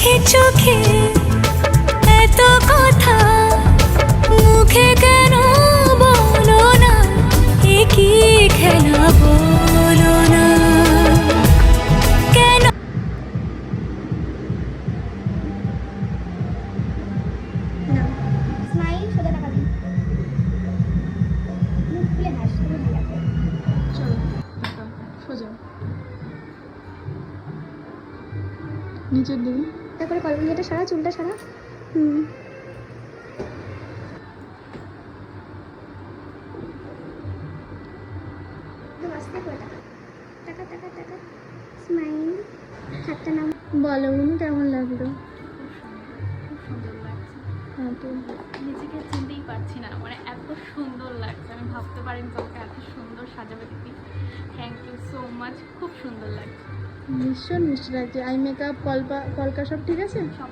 চোখে চোখে এত কথা মুখে কেন বলো না, এ কি খেলা বলো না কেন। না স্মাইল, সোজা টাকা দিন, মুখ খুলে হাস, তুমি ভালো লাগবে। চলো সোজা নিচের দিকে। তারপরে কলমিটা সারা, চুলটা সারা। আস্তে করে টাকা টাকা টাকা টাকা, স্মাইল, হাতটা নাম। বলো উনি কেমন লাগলো? খুব সুন্দর লাগছে। হ্যাঁ তো নিজেকে চিনতেই পারছি না, মানে এত সুন্দর লাগছে। আমি ভাবতে পারিনি তোমাকে এত সুন্দর সাজাবে দিদি। থ্যাংক ইউ সো মাচ, খুব সুন্দর লাগছে। ভীষণ মিষ্টি লাগছে। আই মেকআপ কলকা সব ঠিক আছে? সব